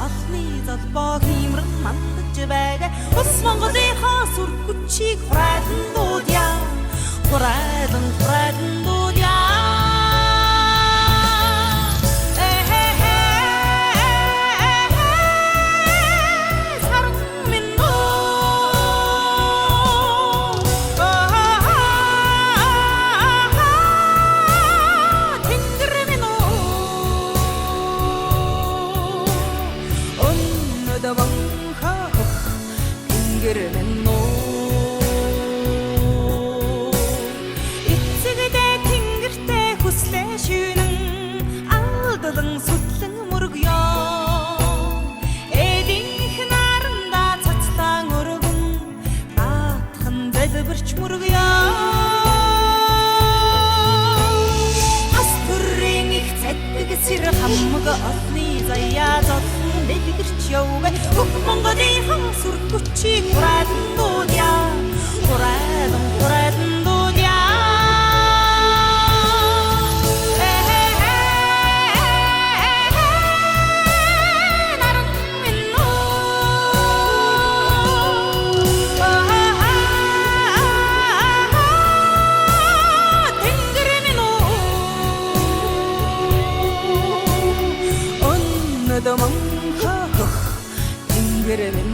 олны залбоо хиймрэн мандаж байгаа ус Монголынхаа сүр хүчийг хурайлан дуудъя хурайлан дуудъя эцэгдээ тэнгэртэй хүслээ шүнэн алдлан сүтлэн мөргөё эдийнх наранда цацлан өргөн наатхан дэлбэрч мөргөё хас төрийн их цаддаг сэр хамаг олны заяа зовлон дэлгэрч явга бүх Монголынхаа сүр хүчийг хурайлан дуудъя хурайлан дуудъя наран минь тэнгэр минь өнөд манхах тэнгэр минь